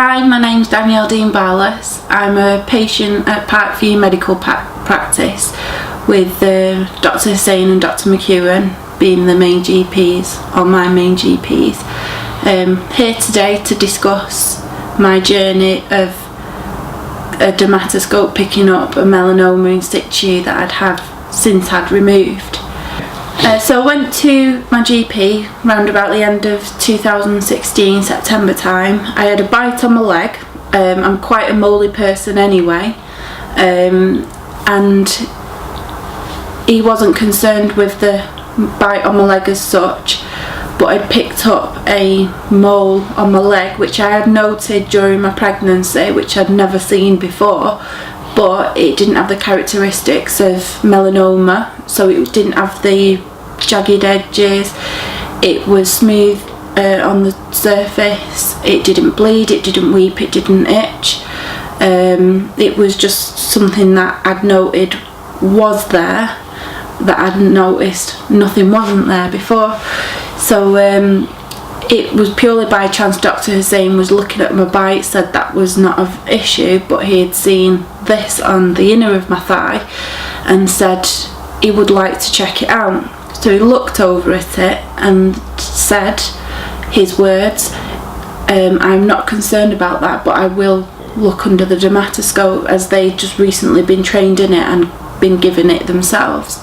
Hi, my name's Danielle Dean-Barlas. I'm a patient at Parkview Medical Practice with Dr Hussain and Dr McEwen being the main GPs, or my main GPs. Here today to discuss my journey of a dermatoscope picking up a melanoma in situ that I'd since had removed. So I went to my GP round about the end of 2016, September time. I had a bite on my leg. I'm quite a moly person anyway, and he wasn't concerned with the bite on my leg as such, but I'd picked up a mole on my leg which I had noted during my pregnancy, which I'd never seen before, but it didn't have the characteristics of melanoma, so it didn't have the jagged edges, it was smooth on the surface, it didn't bleed, it didn't weep, it didn't itch. It was just something that I'd noted was there, that I'd noticed nothing wasn't there before. So it was purely by chance. Dr Hussain was looking at my bite, said that was not of issue, but he had seen this on the inner of my thigh and said he would like to check it out. So he looked over at it and said his words, I'm not concerned about that, but I will look under the dermatoscope, as they'd just recently been trained in it and been given it themselves.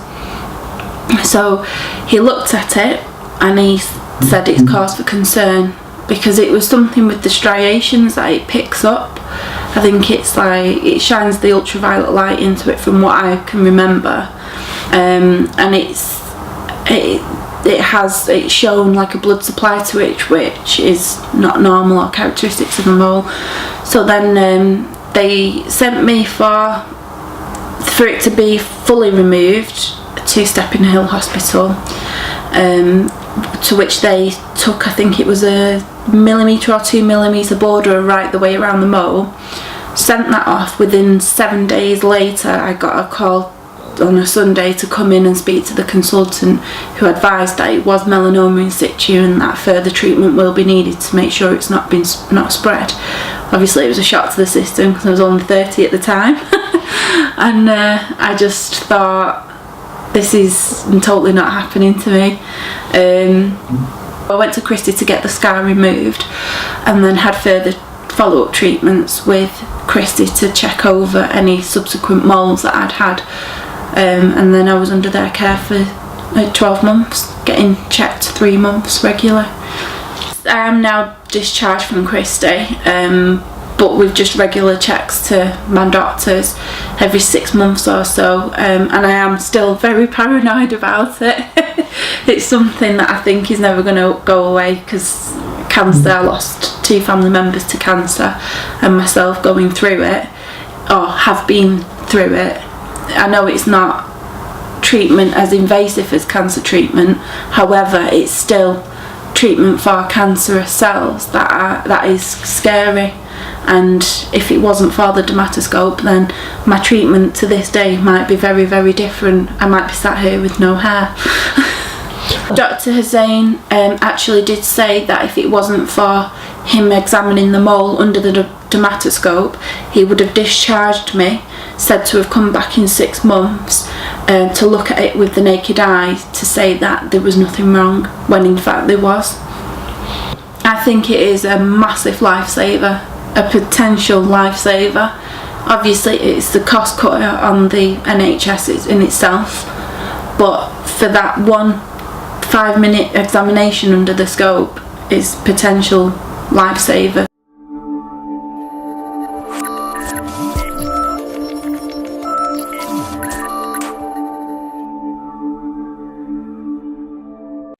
So he looked at it and he said it's cause for concern because it was something with the striations that it picks up. I think it's like it shines the ultraviolet light into it from what I can remember, and it's shown like a blood supply to it, which is not normal or characteristics of a mole. So then they sent me for it to be fully removed to Stepping Hill Hospital, to which they took, I think it was a 1mm or 2mm border right the way around the mole. Sent that off. Within 7 days later I got a call on a Sunday to come in and speak to the consultant, who advised that it was melanoma in situ and that further treatment will be needed to make sure it's not spread. Obviously it was a shock to the system because I was only 30 at the time and I just thought, this is totally not happening to me. I went to Christie to get the scar removed and then had further follow-up treatments with Christie to check over any subsequent moles that I'd had. And then I was under their care for 12 months, getting checked 3 months regular. I am now discharged from Christie, but with just regular checks to my doctors every 6 months or so, and I am still very paranoid about it. It's something that I think is never going to go away because cancer, I lost 2 family members to cancer, and myself going through it, or have been through it. I know it's not treatment as invasive as cancer treatment, however it's still treatment for cancerous cells that is scary, and if it wasn't for the dermatoscope then my treatment to this day might be very, very different. I might be sat here with no hair. Dr Hussain actually did say that if it wasn't for him examining the mole under the dermatoscope, he would have discharged me, said to have come back in 6 months to look at it with the naked eye to say that there was nothing wrong, when in fact there was. I think it is a massive lifesaver, a potential lifesaver. Obviously it's the cost cutter on the NHS in itself, but for that 1 5-minute examination under the scope is potential lifesaver.